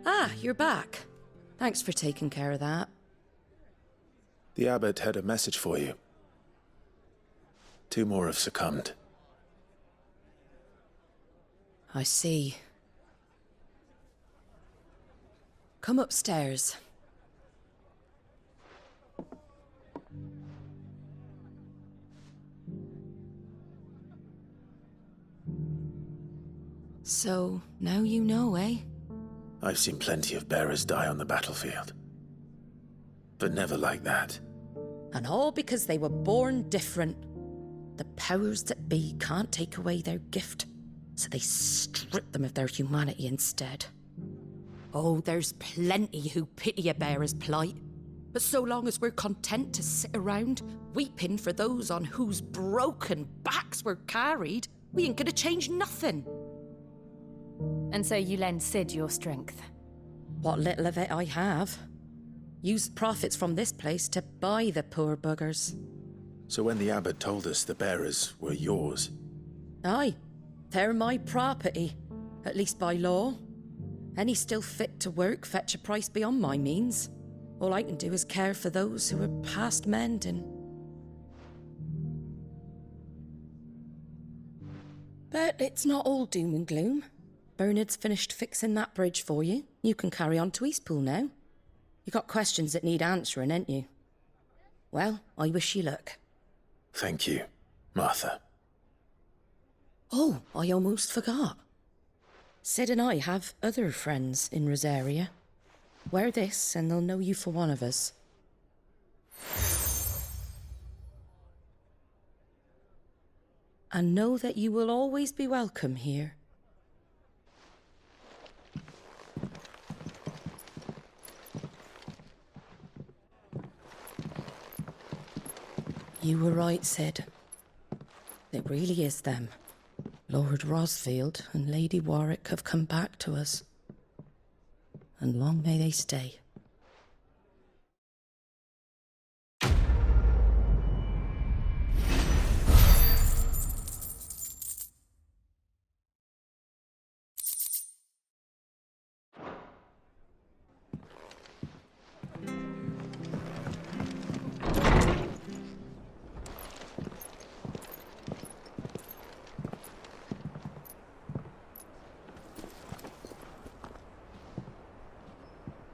Ah, you're back. Thanks for taking care of that. The abbot had a message for you. 2 more have succumbed. I see. Come upstairs. So, now you know, eh? I've seen plenty of bearers die on the battlefield. But never like that. And all because they were born different. The powers that be can't take away their gift, so they strip them of their humanity instead. Oh, there's plenty who pity a bearer's plight. But so long as we're content to sit around, weeping for those on whose broken backs we're carried, we ain't gonna change nothing. And so you lend Sid your strength? What little of it I have. Used profits from this place to buy the poor buggers. So when the abbot told us the bearers were yours... Aye, they're my property, at least by law. Any still fit to work fetch a price beyond my means. All I can do is care for those who are past mending. But it's not all doom and gloom. Bernard's finished fixing that bridge for you. You can carry on to Eastpool now. You got questions that need answering, ain't you? Well, I wish you luck. Thank you, Martha. Oh, I almost forgot. Sid and I have other friends in Rosaria. Wear this and they'll know you for one of us. And know that you will always be welcome here. You were right, Sid. It really is them. Lord Rosfield and Lady Warwick have come back to us. And long may they stay.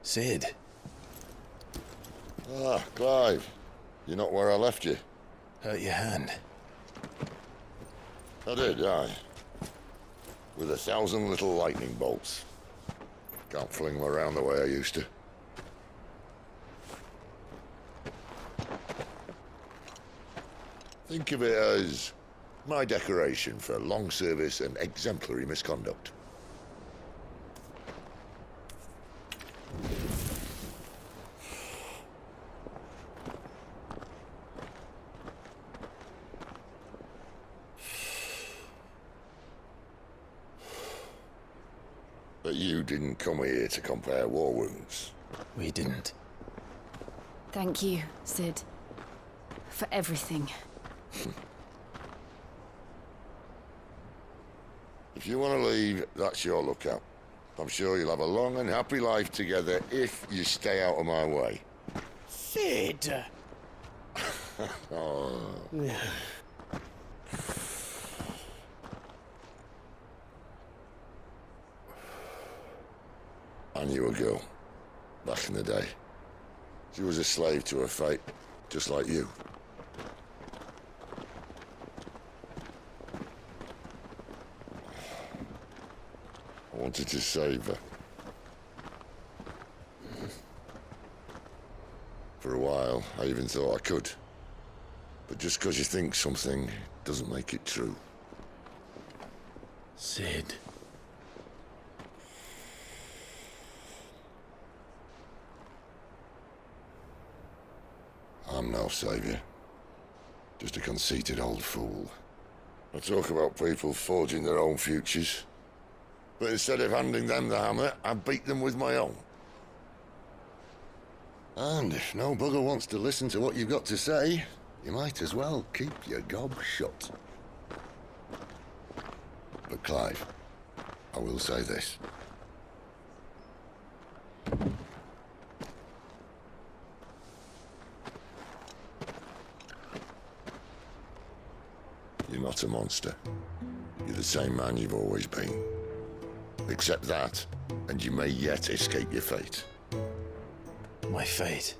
Sid. Ah, Clive. You're not where I left you. Hurt your hand. I did, aye. With 1,000 little lightning bolts. Can't fling them around the way I used to. Think of it as my decoration for long service and exemplary misconduct. But you didn't come here to compare war wounds. We didn't. Thank you, Sid. For everything. If you want to leave, that's your lookout. I'm sure you'll have a long and happy life together if you stay out of my way. Sid! Oh. I knew a girl, back in the day. She was a slave to her fate, just like you. I wanted to save her. For a while, I even thought I could. But just because you think something doesn't make it true. Sid. I'm no savior. Just a conceited old fool. I talk about people forging their own futures. But instead of handing them the hammer, I beat them with my own. And if no bugger wants to listen to what you've got to say, you might as well keep your gob shut. But Clive, I will say this. not a monster. You're the same man you've always been. Accept that, and you may yet escape your fate. My fate.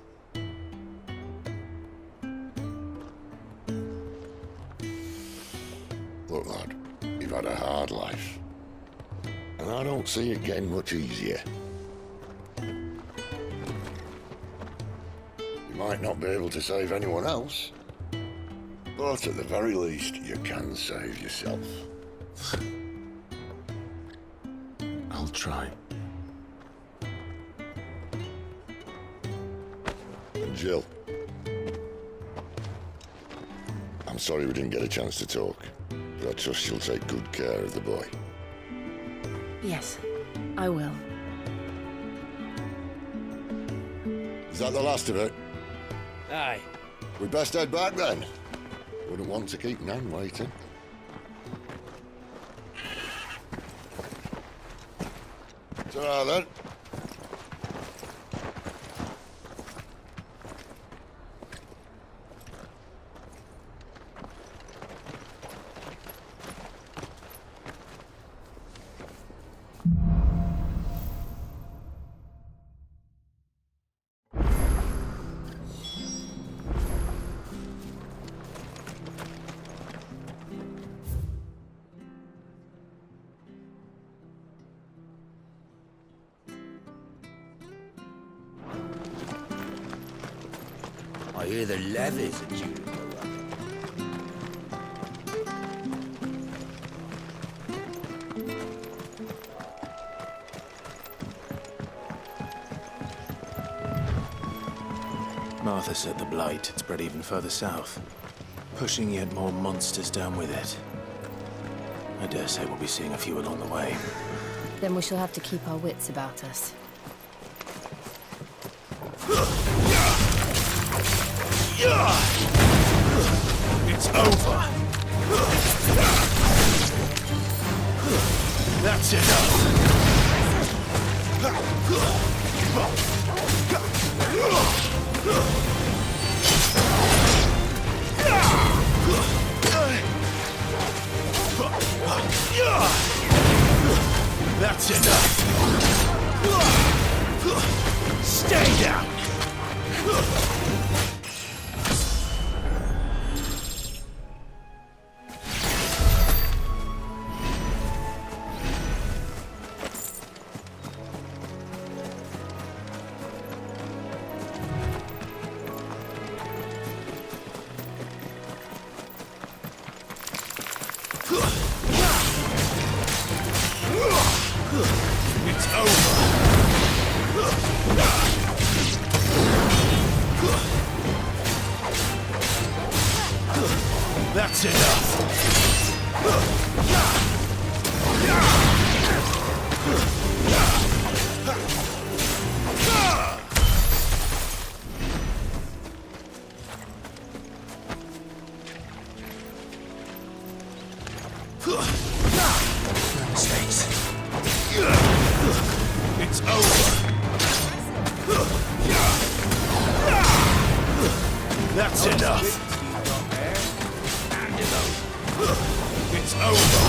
Look, lad, you've had a hard life. And I don't see it getting much easier. You might not be able to save anyone else, but at the very least, you can save yourself. I'll try. And Jill, I'm sorry we didn't get a chance to talk, but I trust you'll take good care of the boy. Yes, I will. Is that the last of it? Aye. We'd best head back then. Wouldn't want to keep Nan waiting. Ta-ra then. I hear the levies are due to go up. Martha said the blight had spread even further south, pushing yet more monsters down with it. I dare say we'll be seeing a few along the way. Then we shall have to keep our wits about us. It's over! That's enough! That's enough! Stay down! It's over! That's enough! No mistakes. It's over. That's enough. It's over.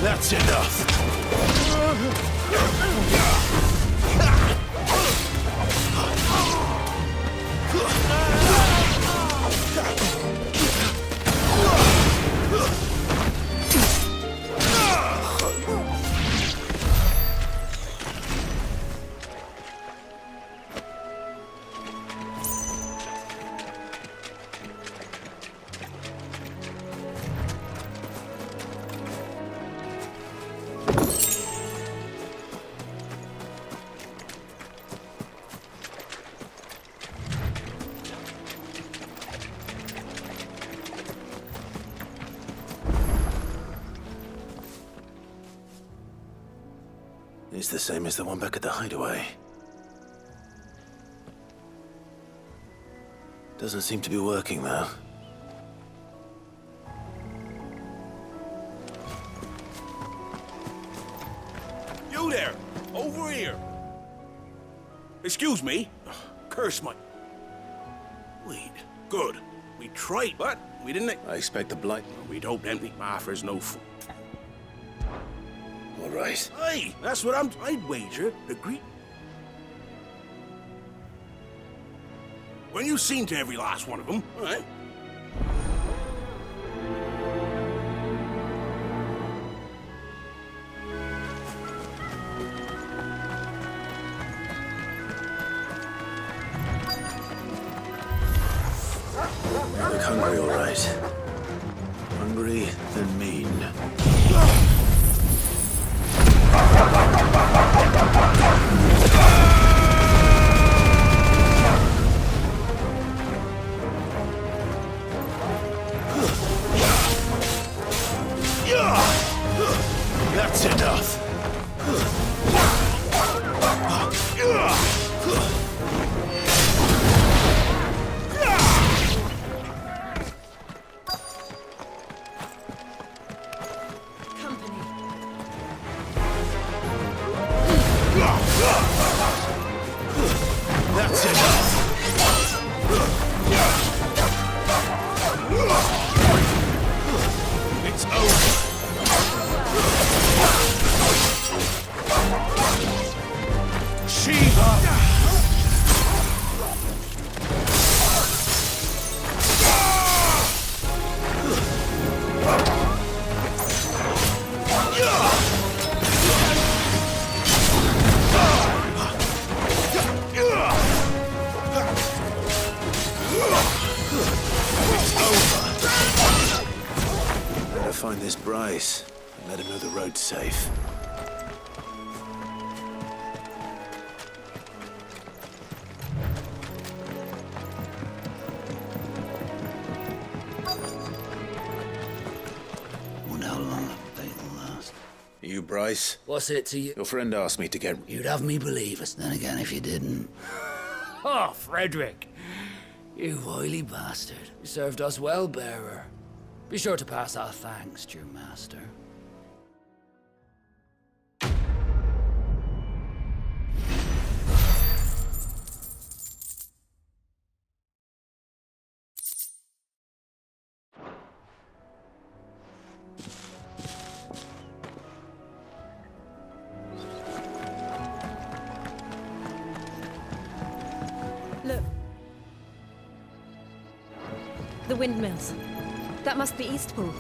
That's enough. Is the same as the one back at the hideaway. Doesn't seem to be working, though. You there! Over here! Excuse me. Curse my... Wait. Good. We tried, but we didn't... I expect the blight... We'd hoped empty offers no food. All right. Hey, that's what I'd wager. Agree. When you've seen to every last one of them, all right? You look hungry, all right. Hungry and mean. That's enough. That's enough. It's over. Shiva! Better find this Bryce and let him know the road's safe. Wonder how long that fight will last. You, Bryce? What's it to you? Your friend asked me to get... You'd have me believe us. Then again, if you didn't... Oh, Frederick! You wily bastard. You served us well, bearer. Be sure to pass our thanks to your master. Look. The windmills. That must be Eastpool.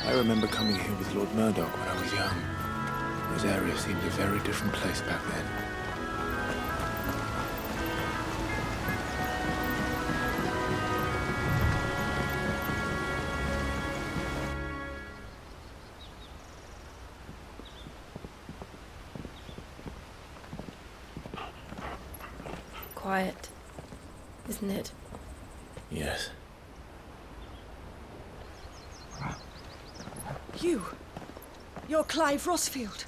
I remember coming here with Lord Murdoch when I was young. This area seemed a very different place back then. Quiet, isn't it? Yes. You're Clive Rossfield.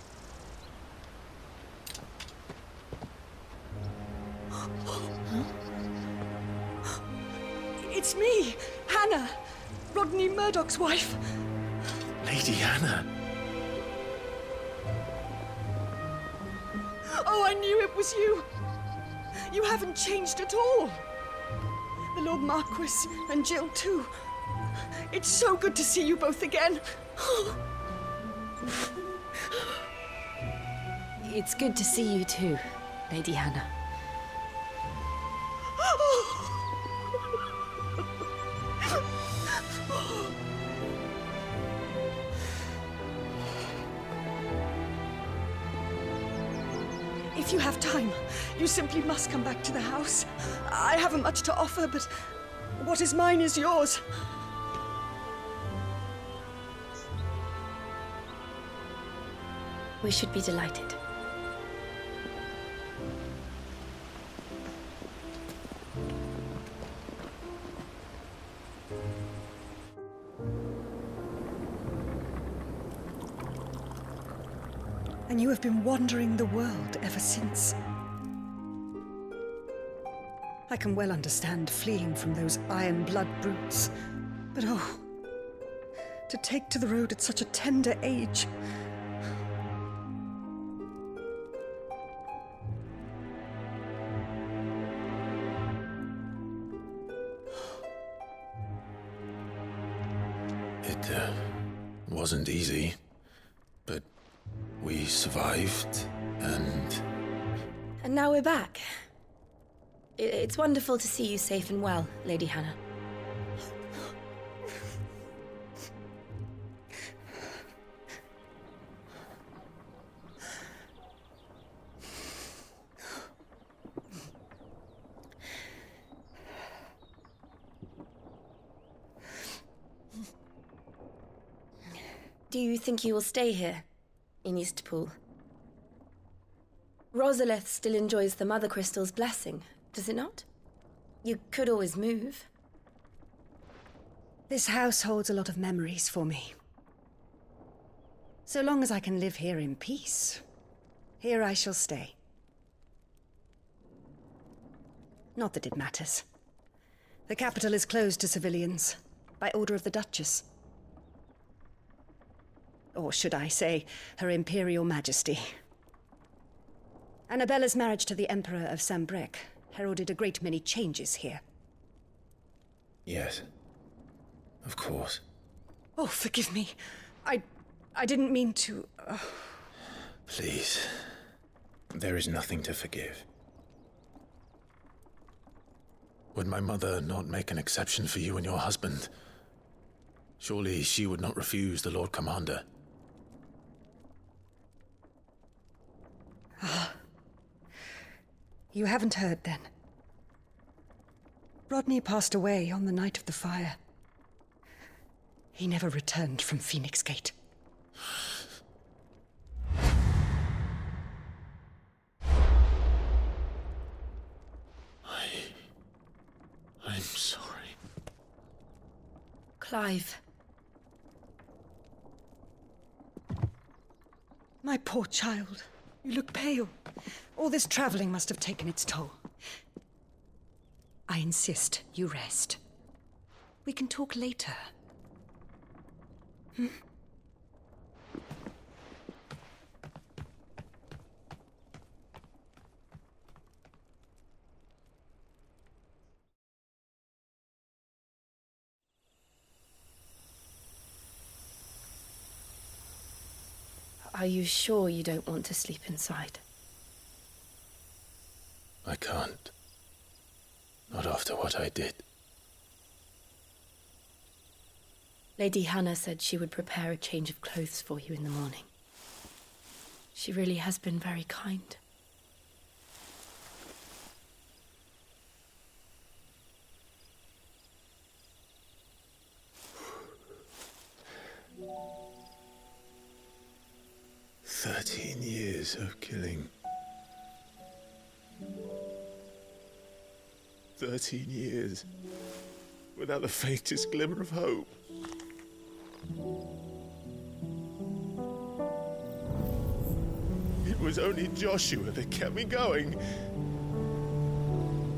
It's me, Hannah, Rodney Murdoch's wife. Lady Hannah. Oh, I knew it was you. You haven't changed at all. The Lord Marquis and Jill too. It's so good to see you both again. It's good to see you too, Lady Hannah. If you have time, you simply must come back to the house. I haven't much to offer, but what is mine is yours. We should be delighted. And you have been wandering the world ever since. I can well understand fleeing from those iron blood brutes, but oh, to take to the road at such a tender age. It wasn't easy, but we survived, and... And now we're back. It's wonderful to see you safe and well, Lady Hannah. Do you think you will stay here, in Eastpool? Rosalith still enjoys the Mother Crystal's blessing, does it not? You could always move. This house holds a lot of memories for me. So long as I can live here in peace, here I shall stay. Not that it matters. The capital is closed to civilians, by order of the Duchess. Or should I say, Her Imperial Majesty. Annabella's marriage to the Emperor of Sambrec heralded a great many changes here. Yes. Of course. Oh, forgive me. I didn't mean to... Please. There is nothing to forgive. Would my mother not make an exception for you and your husband? Surely she would not refuse the Lord Commander. You haven't heard, then. Rodney passed away on the night of the fire. He never returned from Phoenix Gate. I'm sorry. Clive. My poor child. You look pale. All this traveling must have taken its toll. I insist you rest. We can talk later. Are you sure you don't want to sleep inside? I can't. Not after what I did. Lady Hannah said she would prepare a change of clothes for you in the morning. She really has been very kind. "13 years of killing. 13 years without the faintest glimmer of hope. It was only Joshua that kept me going.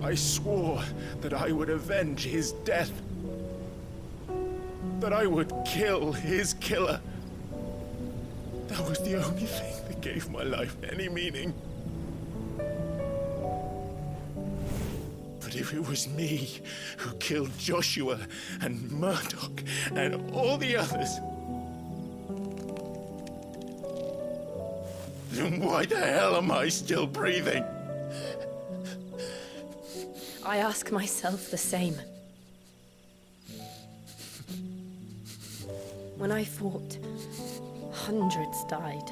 I swore that I would avenge his death. That I would kill his killer. That was the only thing that gave my life any meaning. But if it was me who killed Joshua and Murdoch and all the others, then why the hell am I still breathing? I ask myself the same. When I fought, hundreds died.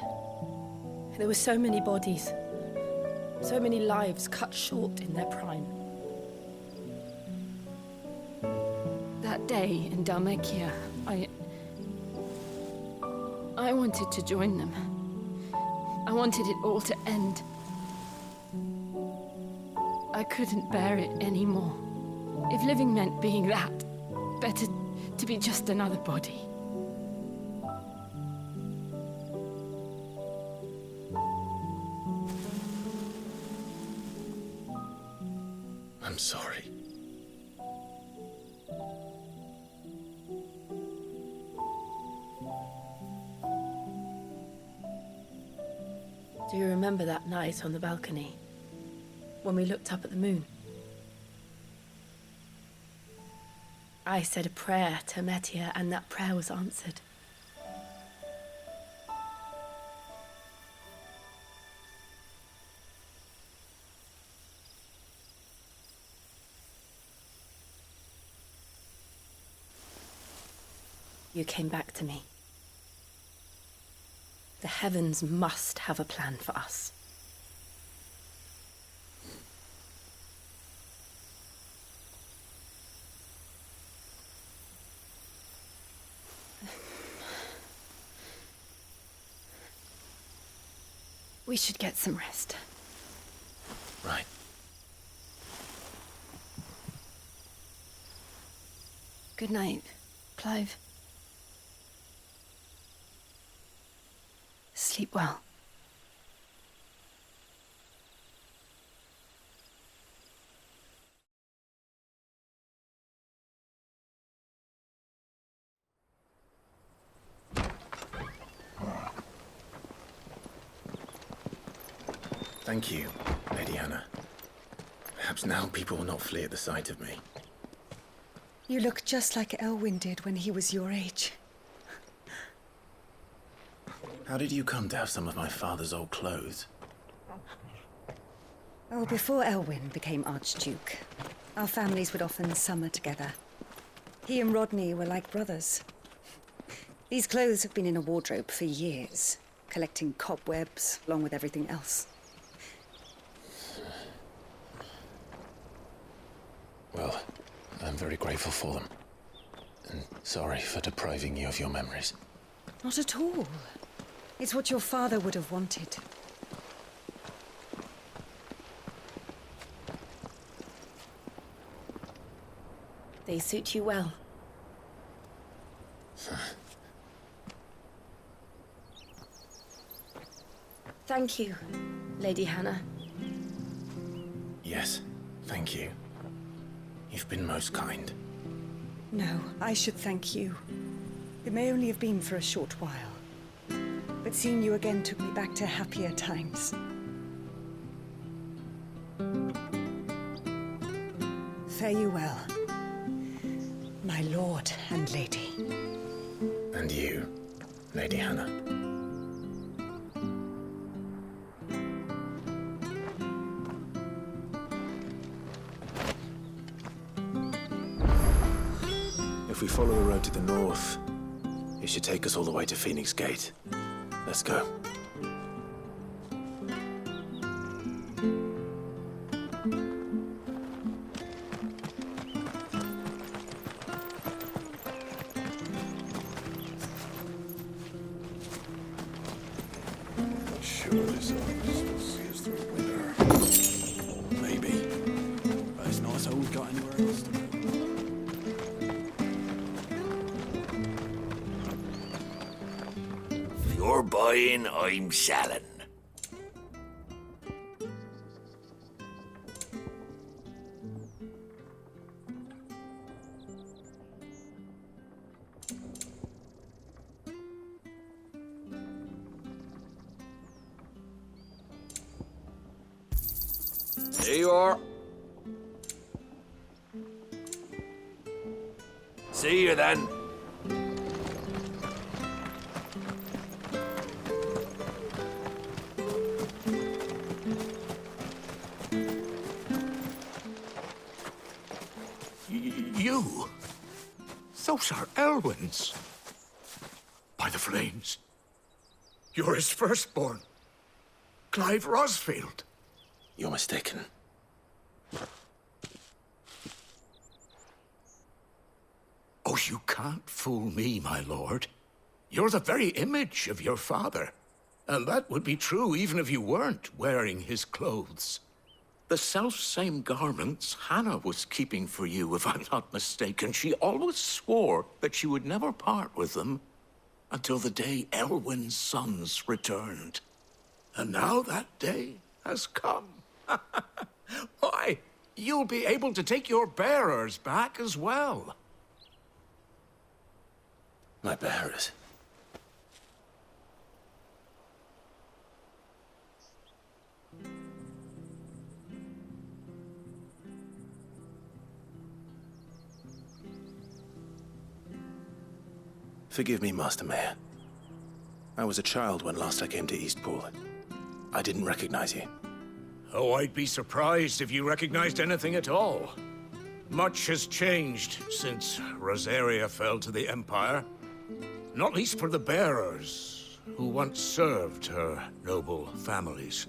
There were so many bodies. So many lives cut short in their prime. That day in Dalmekia, I wanted to join them. I wanted it all to end. I couldn't bear it anymore. If living meant being that, better to be just another body. I'm sorry. Do you remember that night on the balcony, when we looked up at the moon? I said a prayer to Metia, and that prayer was answered. You came back to me. The heavens must have a plan for us. We should get some rest. Right. Good night, Clive. Sleep well. Thank you, Lady Hannah. Perhaps now people will not flee at the sight of me. You look just like Elwyn did when he was your age. How did you come to have some of my father's old clothes? Oh, before Elwyn became Archduke, our families would often summer together. He and Rodney were like brothers. These clothes have been in a wardrobe for years, collecting cobwebs along with everything else. Well, I'm very grateful for them. And sorry for depriving you of your memories. Not at all. It's what your father would have wanted. They suit you well. Thank you, Lady Hannah. Yes, thank you. You've been most kind. No, I should thank you. It may only have been for a short while, but seeing you again took me back to happier times. Fare you well, my lord and lady. And you, Lady Hannah. If we follow the road to the north, it should take us all the way to Phoenix Gate. Let's go. Sure this will see us through winter. Maybe. But it's not as though we've got anywhere else to go. If you're buying, I'm selling. There you are. See you then. You? Those are Elwyn's. By the flames. You're his firstborn. Clive Rosfield. You're mistaken. Oh, you can't fool me, my lord. You're the very image of your father. And that would be true even if you weren't wearing his clothes. The self-same garments Hannah was keeping for you, if I'm not mistaken. She always swore that she would never part with them until the day Elwyn's sons returned. And now that day has come. Why, you'll be able to take your bearers back as well. My bearers. Forgive me, Master Mayor. I was a child when last I came to Eastpool. I didn't recognize you. Oh, I'd be surprised if you recognized anything at all. Much has changed since Rosaria fell to the Empire. Not least for the bearers, who once served her noble families.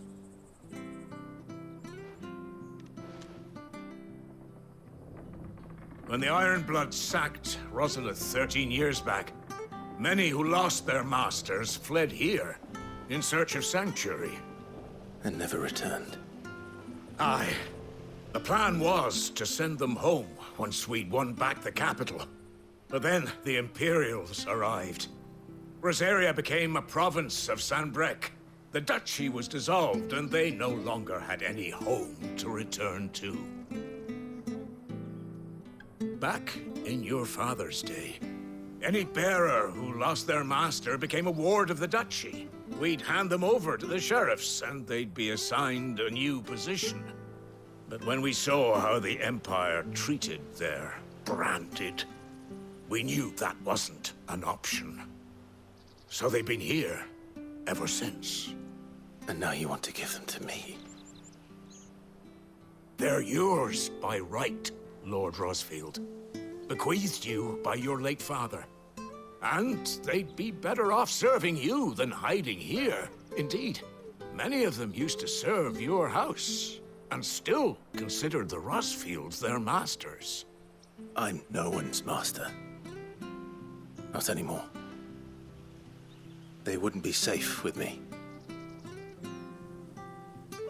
When the Ironbloods sacked Rosalith 13 years back, many who lost their masters fled here in search of sanctuary. And never returned. Aye. The plan was to send them home once we'd won back the capital. But then the Imperials arrived. Rosaria became a province of Sanbreque. The duchy was dissolved, and they no longer had any home to return to. Back in your father's day, any bearer who lost their master became a ward of the duchy. We'd hand them over to the sheriffs, and they'd be assigned a new position. But when we saw how the Empire treated their branded, we knew that wasn't an option. So they've been here ever since. And now you want to give them to me? They're yours by right, Lord Rosfield. Bequeathed you by your late father. And they'd be better off serving you than hiding here. Indeed, many of them used to serve your house, and still considered the Rosfields their masters. I'm no one's master. Not anymore. They wouldn't be safe with me.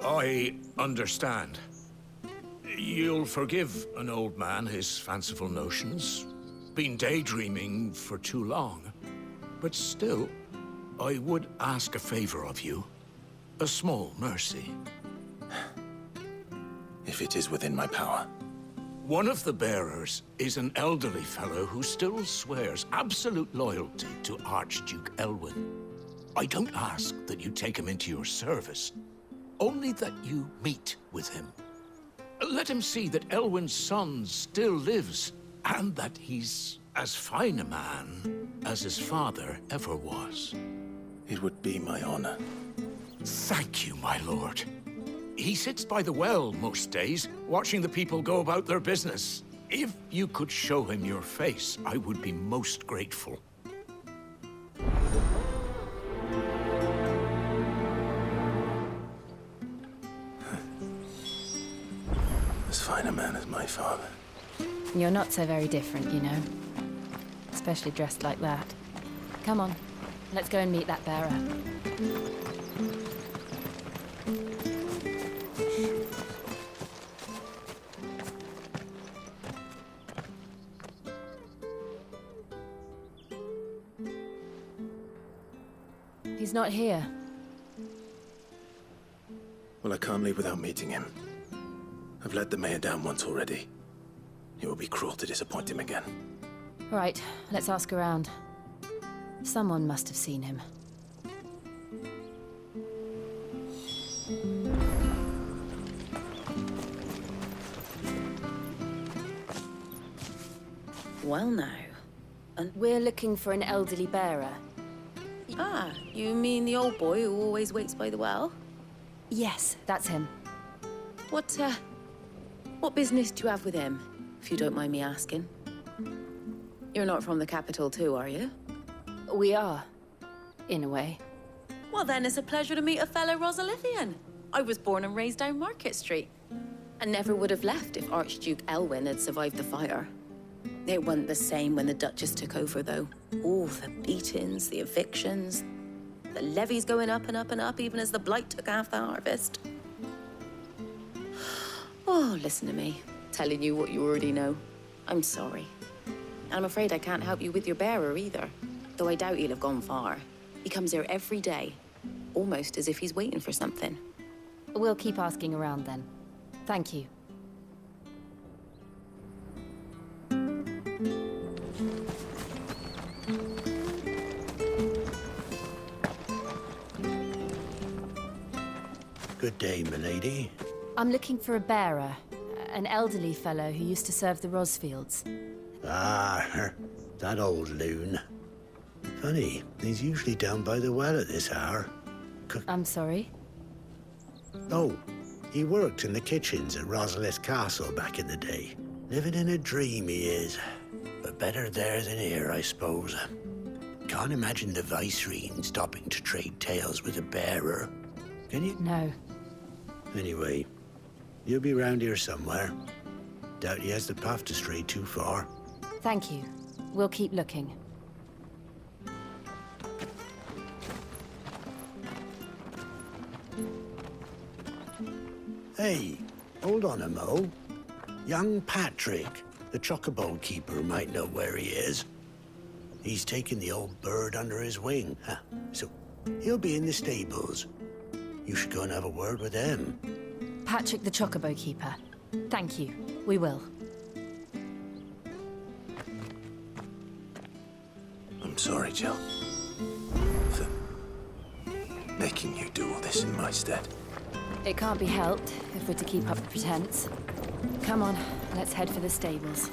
I understand. You'll forgive an old man his fanciful notions. Been daydreaming for too long. But still, I would ask a favor of you. A small mercy. If it is within my power. One of the bearers is an elderly fellow who still swears absolute loyalty to Archduke Elwyn. I don't ask that you take him into your service, only that you meet with him. Let him see that Elwyn's son still lives, and that he's as fine a man as his father ever was. It would be my honor. Thank you, my lord. He sits by the well most days, watching the people go about their business. If you could show him your face, I would be most grateful. As fine a man as my father. You're not so very different, you know. Especially dressed like that. Come on, let's go and meet that bearer. He's not here. Well, I can't leave without meeting him. I've let the mayor down once already. It would be cruel to disappoint him again. Right, let's ask around. Someone must have seen him. Well now. We're looking for an elderly bearer. Ah, you mean the old boy who always waits by the well? Yes, that's him. What business do you have with him, if you don't mind me asking? You're not from the capital too, are you? We are, in a way. Well then, it's a pleasure to meet a fellow Rosalithian. I was born and raised down Market Street. And never would have left if Archduke Elwyn had survived the fire. It wasn't the same when the Duchess took over, though. All the beatings, the evictions, the levies going up and up and up, even as the blight took half the harvest. Oh, listen to me, telling you what you already know. I'm sorry. And I'm afraid I can't help you with your bearer either, though I doubt he'll have gone far. He comes here every day, almost as if he's waiting for something. We'll keep asking around then. Thank you. Good day, milady. I'm looking for a bearer, an elderly fellow who used to serve the Rosfields. Ah, that old loon. Funny, he's usually down by the well at this hour. I'm sorry? Oh, he worked in the kitchens at Rosalith Castle back in the day. Living in a dream, he is. But better there than here, I suppose. Can't imagine the Vicereine stopping to trade tales with a bearer. Can you? No. Anyway, you'll be round here somewhere. Doubt he has the path to stray too far. Thank you. We'll keep looking. Hey, hold on a mo. Young Patrick, the chocobo keeper, might know where he is. He's taken the old bird under his wing, so he'll be in the stables. You should go and have a word with him. Patrick the chocobo keeper. Thank you. We will. I'm sorry, Jill, for making you do all this in my stead. It can't be helped if we're to keep up the pretense. Come on, let's head for the stables.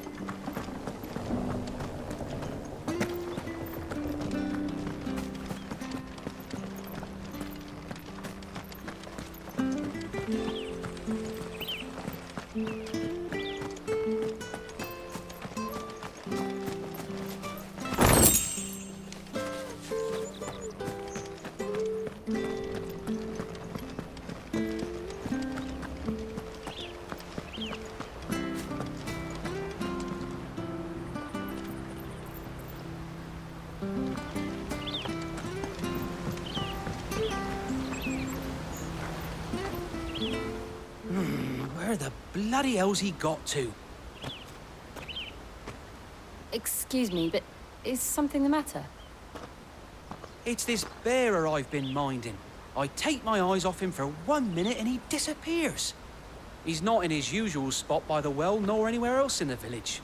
Where the bloody hell's he got to? Excuse me, but is something the matter? It's this bearer I've been minding. I take my eyes off him for 1 minute and he disappears. He's not in his usual spot by the well, nor anywhere else in the village.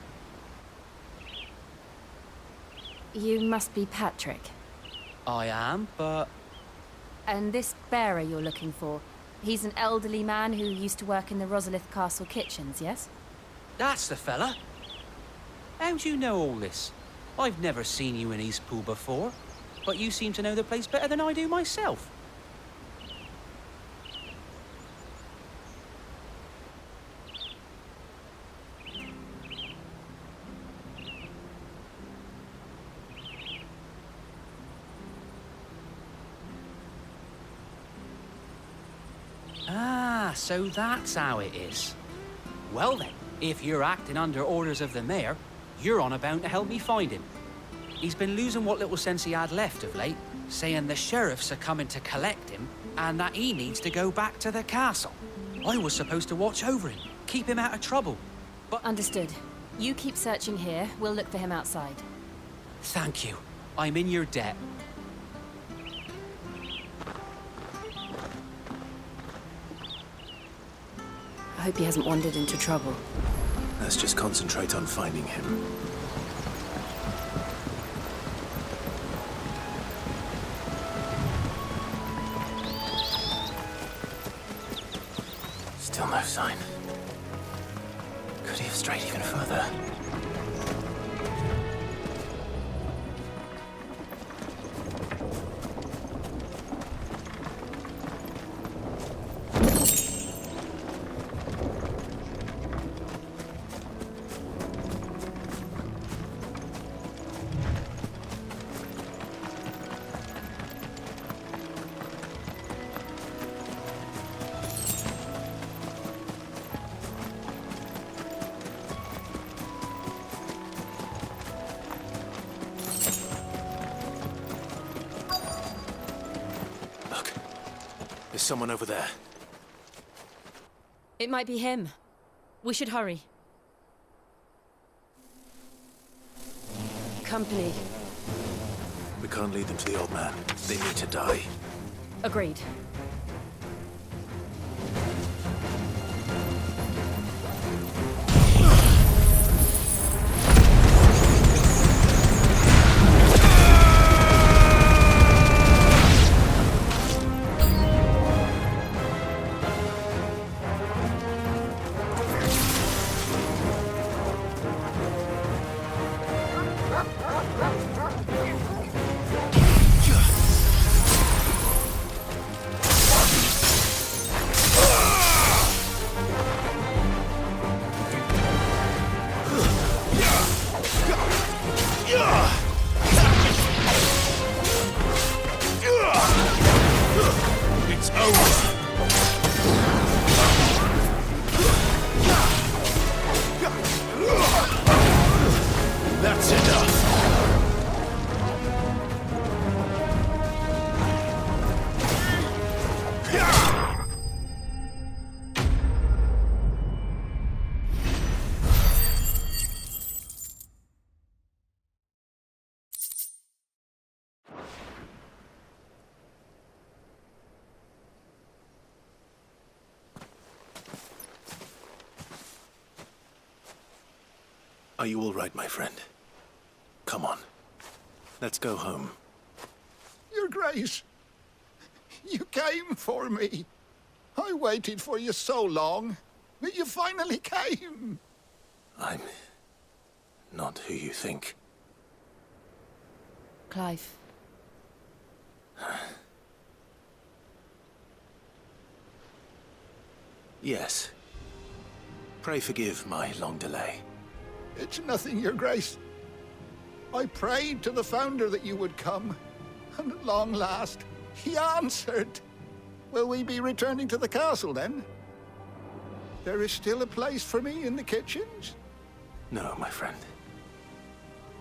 You must be Patrick. I am, but... And this bearer you're looking for, he's an elderly man who used to work in the Rosalith Castle kitchens, yes? That's the fella. How do you know all this? I've never seen you in Eastpool before, but you seem to know the place better than I do myself. Ah, so that's how it is. Well then, if you're acting under orders of the mayor, you're on about to help me find him. He's been losing what little sense he had left of late, saying the sheriffs are coming to collect him and that he needs to go back to the castle. I was supposed to watch over him, keep him out of trouble, but... Understood. You keep searching here, we'll look for him outside. Thank you. I'm in your debt. I hope he hasn't wandered into trouble. Let's just concentrate on finding him. Still no sign. Could he have strayed even further? There's someone over there. It might be him. We should hurry. Company. We can't lead them to the old man. They need to die. Agreed. It's over. That's enough. Are you all right, my friend? Come on. Let's go home. Your Grace, you came for me. I waited for you so long, but you finally came. I'm not who you think. Clive. Yes. Pray forgive my long delay. It's nothing, Your Grace. I prayed to the Founder that you would come, and at long last, he answered. Will we be returning to the castle, then? There is still a place for me in the kitchens? No, my friend.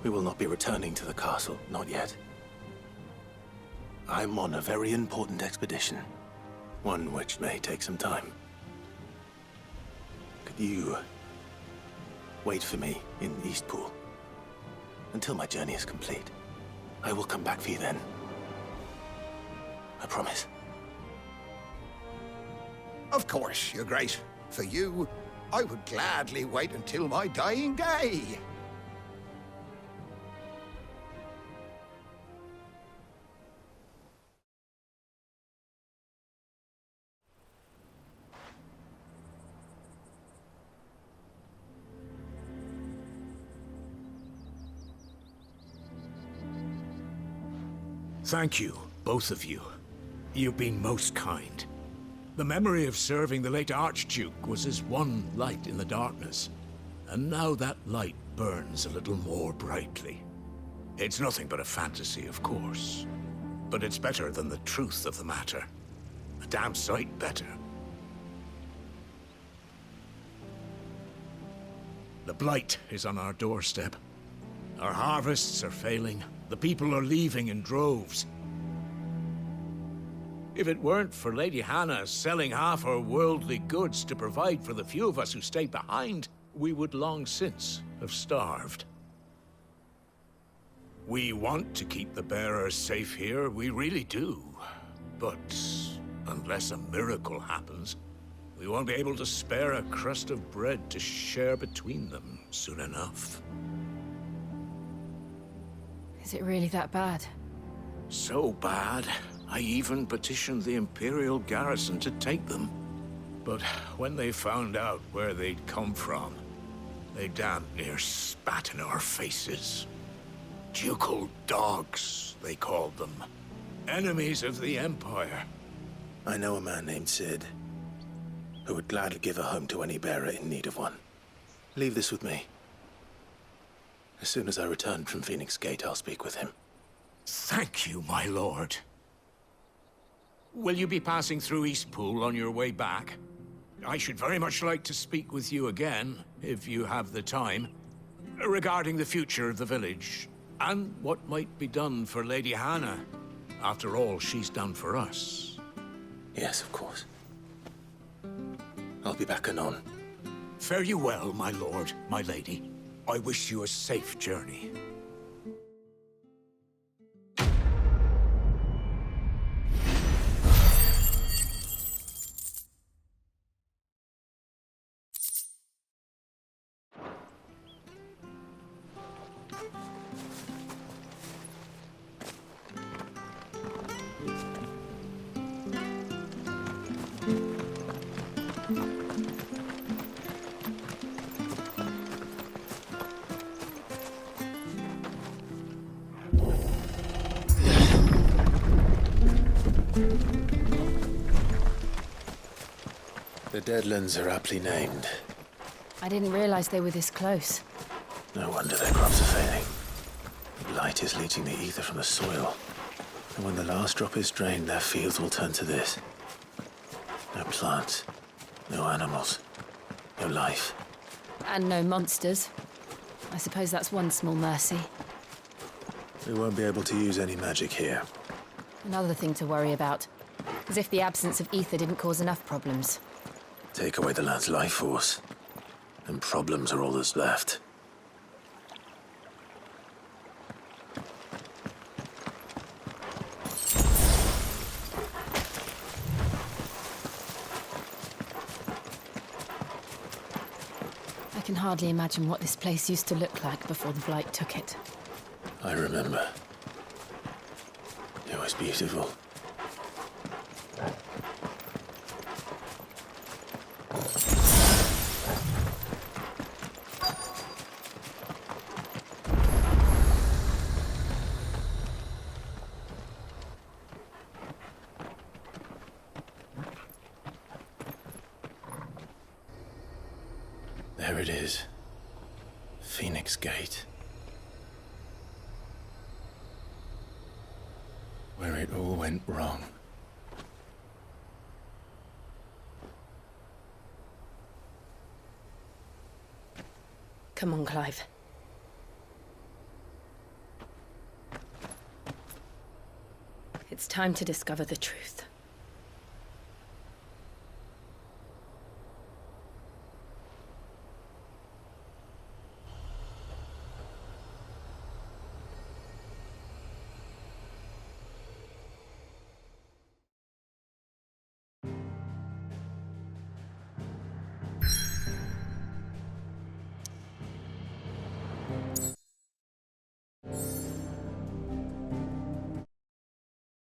We will not be returning to the castle, not yet. I'm on a very important expedition, one which may take some time. Could you wait for me in Eastpool until my journey is complete? I will come back for you then. I promise. Of course, Your Grace. For you, I would gladly wait until my dying day. Thank you, both of you. You've been most kind. The memory of serving the late Archduke was as one light in the darkness, and now that light burns a little more brightly. It's nothing but a fantasy, of course, but it's better than the truth of the matter. A damn sight better. The blight is on our doorstep. Our harvests are failing. The people are leaving in droves. If it weren't for Lady Hannah selling half her worldly goods to provide for the few of us who stayed behind, we would long since have starved. We want to keep the bearers safe here, we really do. But unless a miracle happens, we won't be able to spare a crust of bread to share between them soon enough. Is it really that bad? So bad, I even petitioned the Imperial garrison to take them. But when they found out where they'd come from, they damn near spat in our faces. Ducal dogs, they called them. Enemies of the Empire. I know a man named Sid, who would gladly give a home to any bearer in need of one. Leave this with me. As soon as I return from Phoenix Gate, I'll speak with him. Thank you, my lord. Will you be passing through Eastpool on your way back? I should very much like to speak with you again, if you have the time, regarding the future of the village, and what might be done for Lady Hannah. After all she's done for us. Yes, of course. I'll be back anon. Fare you well, my lord, my lady. I wish you a safe journey. The Deadlands are aptly named. I didn't realize they were this close. No wonder their crops are failing. Blight is leaching the ether from the soil. And when the last drop is drained, their fields will turn to this. No plants, no animals, no life. And no monsters. I suppose that's one small mercy. We won't be able to use any magic here. Another thing to worry about. As if the absence of ether didn't cause enough problems. Take away the lad's life force, and problems are all that's left. I can hardly imagine what this place used to look like before the Blight took it. I remember. It was beautiful. There it is. Phoenix Gate. Where it all went wrong. Come on, Clive. It's time to discover the truth.